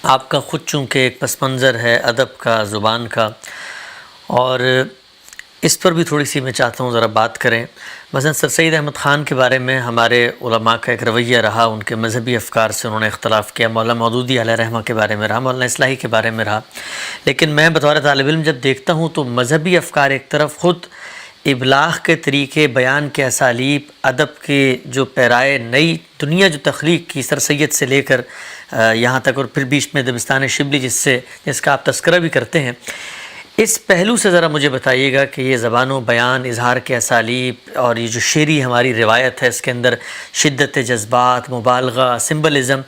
آپ کا خود چونکہ ایک پس منظر ہے ادب کا، زبان کا، اور اس پر بھی تھوڑی سی میں چاہتا ہوں ذرا بات کریں۔ مثلا سر سید احمد خان کے بارے میں ہمارے علماء کا ایک رویہ رہا، ان کے مذہبی افکار سے انہوں نے اختلاف کیا، مولانا مودودی علیہ رحمہ کے بارے میں رہا، مولانا اصلاحی کے بارے میں رہا، لیکن میں بطور طالب علم جب دیکھتا ہوں تو مذہبی افکار ایک طرف، خود ابلاغ کے طریقے، بیان کے اسالیب، ادب کے جو پیرائے، نئی دنیا جو تخلیق کی سر سید سے لے کر یہاں تک، اور پھر بیچ میں دبستان شبلی جس کا آپ تذکرہ بھی کرتے ہیں، اس پہلو سے ذرا مجھے بتائیے گا کہ یہ زبان و بیان، اظہار کے اسالیب، اور یہ جو شعری ہماری روایت ہے، اس کے اندر شدت جذبات، مبالغہ، سمبلزم،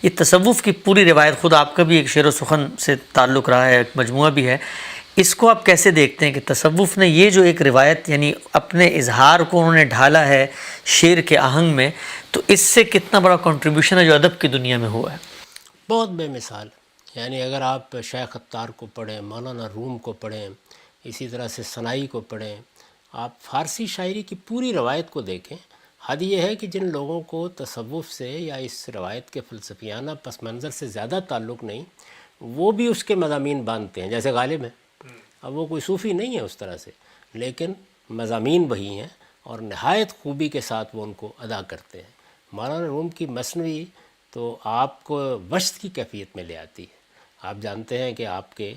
یہ تصوف کی پوری روایت، خود آپ کا بھی ایک شعر و سخن سے تعلق رہا ہے، ایک مجموعہ بھی ہے، اس کو آپ کیسے دیکھتے ہیں کہ تصوف نے یہ جو ایک روایت، یعنی اپنے اظہار کو انہوں نے ڈھالا ہے شعر کے آہنگ میں، تو اس سے کتنا بڑا کنٹریبیوشن ہے جو ادب کی دنیا میں ہوا ہے؟ بہت بے مثال. یعنی اگر آپ شیخ عطار کو پڑھیں، مولانا روم کو پڑھیں، اسی طرح سے ثنائی کو پڑھیں، آپ فارسی شاعری کی پوری روایت کو دیکھیں. حد یہ ہے کہ جن لوگوں کو تصوف سے یا اس روایت کے فلسفیانہ پس منظر سے زیادہ تعلق نہیں، وہ بھی اس کے مضامین باندھتے ہیں، جیسے غالب ہیں. اب وہ کوئی صوفی نہیں ہے اس طرح سے، لیکن مضامین وہی ہیں اور نہایت خوبی کے ساتھ وہ ان کو ادا کرتے ہیں. مولانا روم کی مثنوی تو آپ کو وشت کی کیفیت میں لے آتی ہے. آپ جانتے ہیں کہ آپ کے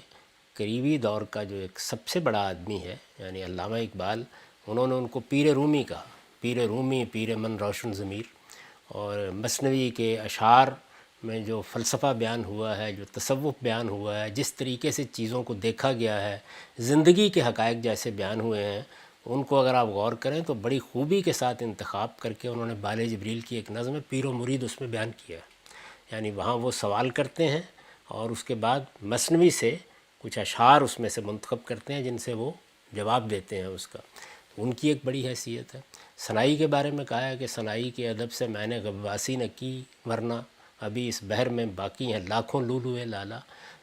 قریبی دور کا جو ایک سب سے بڑا آدمی ہے، یعنی علامہ اقبال، انہوں نے ان کو پیر رومی کہا، پیر رومی، پیر من روشن ضمیر. اور مثنوی کے اشعار میں جو فلسفہ بیان ہوا ہے، جو تصوف بیان ہوا ہے، جس طریقے سے چیزوں کو دیکھا گیا ہے، زندگی کے حقائق جیسے بیان ہوئے ہیں، ان کو اگر آپ غور کریں تو بڑی خوبی کے ساتھ انتخاب کر کے انہوں نے بال جبریل کی ایک نظم پیر و مرید اس میں بیان کیا ہے. یعنی وہاں وہ سوال کرتے ہیں اور اس کے بعد مثنوی سے کچھ اشعار اس میں سے منتخب کرتے ہیں جن سے وہ جواب دیتے ہیں اس کا. ان کی ایک بڑی حیثیت ہے. ثنائی کے بارے میں کہا ہے کہ ثنائی کے ادب سے میں نے غواصی نہ کی ورنہ ابھی اس بحر میں باقی ہیں لاکھوں لولوئے لالا.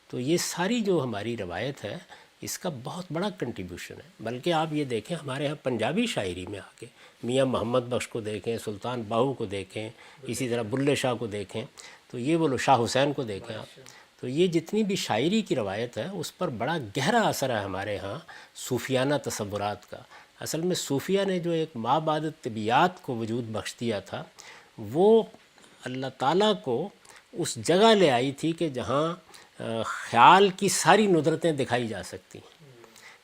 تو یہ ساری جو ہماری روایت ہے اس کا بہت بڑا کنٹریبیوشن ہے. بلکہ آپ یہ دیکھیں ہمارے ہاں پنجابی شاعری میں آ کے میاں محمد بخش کو دیکھیں، سلطان باہو کو دیکھیں، اسی طرح بلے شاہ کو دیکھیں، تو یہ بولو شاہ حسین کو دیکھیں آپ، تو یہ جتنی بھی شاعری کی روایت ہے اس پر بڑا گہرا اثر ہے ہمارے ہاں صوفیانہ تصورات کا. اصل میں صوفیہ نے جو ایک ما بعد طبیعت کو وجود بخش دیا تھا، وہ اللہ تعالیٰ کو اس جگہ لے آئی تھی کہ جہاں خیال کی ساری ندرتیں دکھائی جا سکتی ہیں.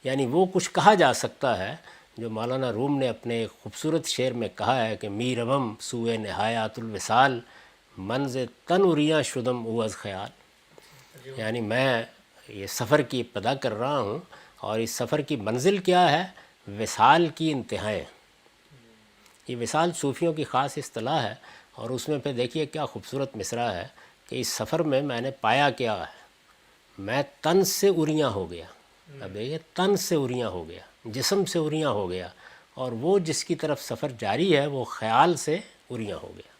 یعنی وہ کچھ کہا جا سکتا ہے جو مولانا روم نے اپنے ایک خوبصورت شعر میں کہا ہے کہ می روم سوئے نہایات الوصال منز تن اریاں شدم او از خیال. یعنی میں یہ سفر کی ابتدا کر رہا ہوں اور اس سفر کی منزل کیا ہے؟ وصال کی انتہائیں. یہ وصال صوفیوں کی خاص اصطلاح ہے اور اس میں پہ دیکھیے کیا خوبصورت مصرع ہے کہ اس سفر میں نے پایا کیا ہے، میں تن سے اریاں ہو گیا. اب دیکھیے تن سے اریاں ہو گیا، جسم سے اریاں ہو گیا، اور وہ جس کی طرف سفر جاری ہے وہ خیال سے اریاں ہو گیا،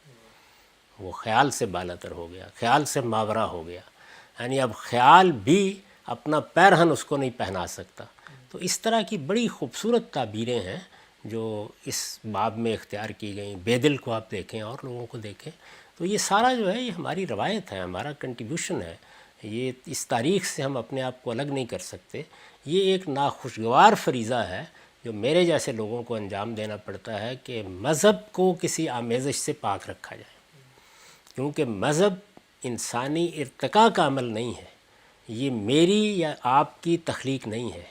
وہ خیال سے بالاتر ہو گیا، خیال سے ماورا ہو گیا. یعنی اب خیال بھی اپنا پیرہن اس کو نہیں پہنا سکتا. تو اس طرح کی بڑی خوبصورت تعبیریں ہیں جو اس باب میں اختیار کی گئیں. بے دل کو آپ دیکھیں اور لوگوں کو دیکھیں، تو یہ سارا جو ہے یہ ہماری روایت ہے، ہمارا کنٹریبیوشن ہے. یہ اس تاریخ سے ہم اپنے آپ کو الگ نہیں کر سکتے. یہ ایک ناخوشگوار فریضہ ہے جو میرے جیسے لوگوں کو انجام دینا پڑتا ہے کہ مذہب کو کسی آمیزش سے پاک رکھا جائے، کیونکہ مذہب انسانی ارتقاء کا عمل نہیں ہے، یہ میری یا آپ کی تخلیق نہیں ہے.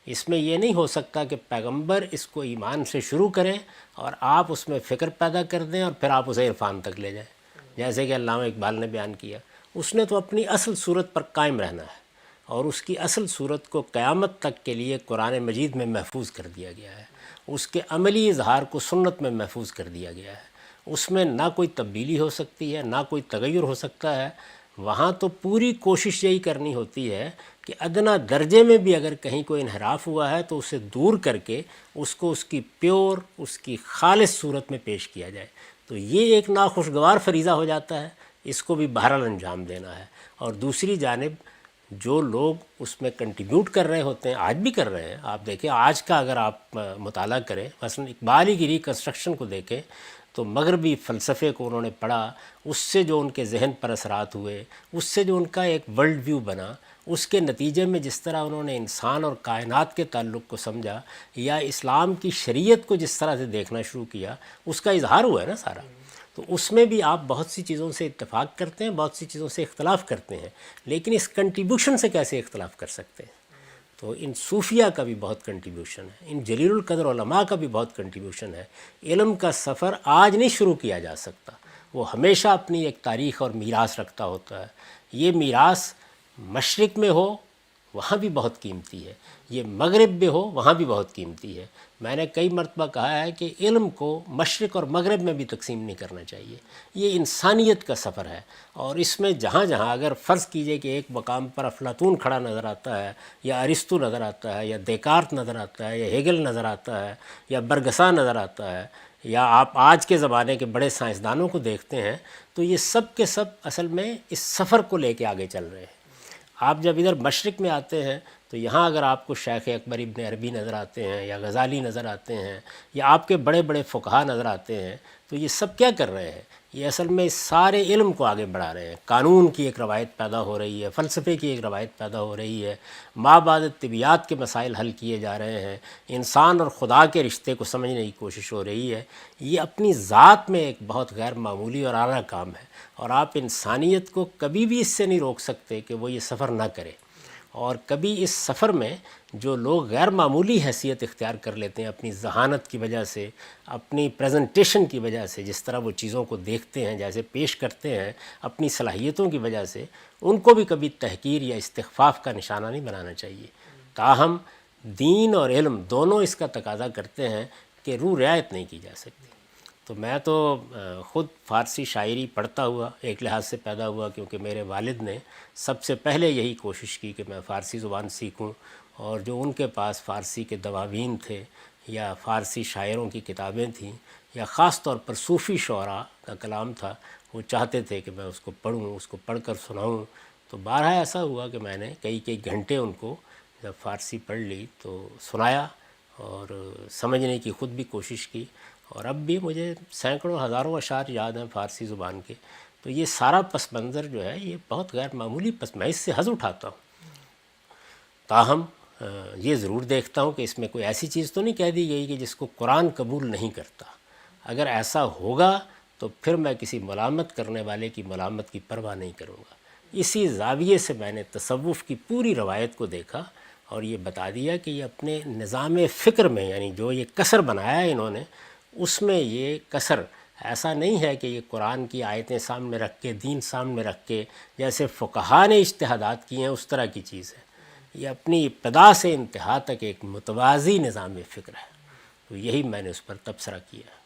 اس میں یہ نہیں ہو سکتا کہ پیغمبر اس کو ایمان سے شروع کریں اور آپ اس میں فکر پیدا کر دیں اور پھر آپ اسے عرفان تک لے جائیں. جیسے کہ علامہ اقبال نے بیان کیا، اس نے تو اپنی اصل صورت پر قائم رہنا ہے اور اس کی اصل صورت کو قیامت تک کے لیے قرآن مجید میں محفوظ کر دیا گیا ہے، اس کے عملی اظہار کو سنت میں محفوظ کر دیا گیا ہے. اس میں نہ کوئی تبدیلی ہو سکتی ہے، نہ کوئی تغیر ہو سکتا ہے. وہاں تو پوری کوشش یہی کرنی ہوتی ہے کہ ادنا درجے میں بھی اگر کہیں کوئی انحراف ہوا ہے تو اسے دور کر کے اس کو اس کی پیور، اس کی خالص صورت میں پیش کیا جائے. تو یہ ایک ناخوشگوار فریضہ ہو جاتا ہے، اس کو بھی بہرحال انجام دینا ہے. اور دوسری جانب جو لوگ اس میں کنٹریبیوٹ کر رہے ہوتے ہیں، آج بھی کر رہے ہیں. آپ دیکھیں آج کا اگر آپ مطالعہ کریں، مثلا اقبال کی ریکنسٹرکشن کو دیکھیں تو مغربی فلسفے کو انہوں نے پڑھا، اس سے جو ان کے ذہن پر اثرات ہوئے، اس سے جو ان کا ایک ورلڈ ویو بنا، اس کے نتیجے میں جس طرح انہوں نے انسان اور کائنات کے تعلق کو سمجھا یا اسلام کی شریعت کو جس طرح سے دیکھنا شروع کیا، اس کا اظہار ہوا ہے نا سارا۔ تو اس میں بھی آپ بہت سی چیزوں سے اتفاق کرتے ہیں، بہت سی چیزوں سے اختلاف کرتے ہیں، لیکن اس کنٹریبیوشن سے کیسے اختلاف کر سکتے ہیں؟ تو ان صوفیہ کا بھی بہت کنٹریبیوشن ہے، ان جلیل القدر علماء کا بھی بہت کنٹریبیوشن ہے۔ علم کا سفر آج نہیں شروع کیا جا سکتا، وہ ہمیشہ اپنی ایک تاریخ اور میراث رکھتا ہوتا ہے۔ یہ میراث مشرق میں ہو وہاں بھی بہت قیمتی ہے، یہ مغرب میں ہو وہاں بھی بہت قیمتی ہے۔ میں نے کئی مرتبہ کہا ہے کہ علم کو مشرق اور مغرب میں بھی تقسیم نہیں کرنا چاہیے، یہ انسانیت کا سفر ہے، اور اس میں جہاں جہاں اگر فرض کیجئے کہ ایک مقام پر افلاطون کھڑا نظر آتا ہے، یا ارسطو نظر آتا ہے، یا دیکارت نظر آتا ہے، یا ہیگل نظر آتا ہے، یا برگسا نظر آتا ہے، یا آپ آج کے زمانے کے بڑے سائنسدانوں کو دیکھتے ہیں، تو یہ سب کے سب اصل میں اس سفر کو لے کے آگے چل رہے ہیں۔ آپ جب ادھر مشرق میں آتے ہیں تو یہاں اگر آپ کو شیخ اکبر ابن عربی نظر آتے ہیں، یا غزالی نظر آتے ہیں، یا آپ کے بڑے بڑے فقہا نظر آتے ہیں، تو یہ سب کیا کر رہے ہیں؟ یہ اصل میں اس سارے علم کو آگے بڑھا رہے ہیں۔ قانون کی ایک روایت پیدا ہو رہی ہے، فلسفے کی ایک روایت پیدا ہو رہی ہے، ما بعد طبیعیات کے مسائل حل کیے جا رہے ہیں، انسان اور خدا کے رشتے کو سمجھنے کی کوشش ہو رہی ہے۔ یہ اپنی ذات میں ایک بہت غیر معمولی اور اعلیٰ کام ہے، اور آپ انسانیت کو کبھی بھی اس سے نہیں روک سکتے کہ وہ یہ سفر نہ کرے۔ اور کبھی اس سفر میں جو لوگ غیر معمولی حیثیت اختیار کر لیتے ہیں اپنی ذہانت کی وجہ سے، اپنی پریزنٹیشن کی وجہ سے، جس طرح وہ چیزوں کو دیکھتے ہیں، جیسے پیش کرتے ہیں، اپنی صلاحیتوں کی وجہ سے، ان کو بھی کبھی تحقیر یا استخفاف کا نشانہ نہیں بنانا چاہیے۔ تاہم دین اور علم دونوں اس کا تقاضا کرتے ہیں کہ روح رعایت نہیں کی جا سکتی۔ تو میں تو خود فارسی شاعری پڑھتا ہوا ایک لحاظ سے پیدا ہوا، کیونکہ میرے والد نے سب سے پہلے یہی کوشش کی کہ میں فارسی زبان سیکھوں، اور جو ان کے پاس فارسی کے دواوین تھے یا فارسی شاعروں کی کتابیں تھیں، یا خاص طور پر صوفی شعراء کا کلام تھا، وہ چاہتے تھے کہ میں اس کو پڑھوں، اس کو پڑھ کر سناؤں۔ تو بارہا ایسا ہوا کہ میں نے کئی گھنٹے ان کو جب فارسی پڑھ لی تو سنایا، اور سمجھنے کی خود بھی کوشش کی، اور اب بھی مجھے سینکڑوں ہزاروں اشعار یاد ہیں فارسی زبان کے۔ تو یہ سارا پس منظر جو ہے یہ بہت غیر معمولی میں اس سے حظ اٹھاتا ہوں۔ تاہم یہ ضرور دیکھتا ہوں کہ اس میں کوئی ایسی چیز تو نہیں کہہ دی گئی کہ جس کو قرآن قبول نہیں کرتا۔ اگر ایسا ہوگا تو پھر میں کسی ملامت کرنے والے کی ملامت کی پرواہ نہیں کروں گا۔ اسی زاویے سے میں نے تصوف کی پوری روایت کو دیکھا، اور یہ بتا دیا کہ یہ اپنے نظام فکر میں، یعنی جو یہ کسر بنایا ہے انہوں نے، اس میں یہ کسر ایسا نہیں ہے کہ یہ قرآن کی آیتیں سامنے رکھ کے، دین سامنے رکھ کے، جیسے فقہا نے اجتہادات کیے ہیں اس طرح کی چیز ہے۔ یہ اپنی ابتدا سے انتہا تک ایک متوازی نظام فکر ہے۔ تو یہی میں نے اس پر تبصرہ کیا ہے۔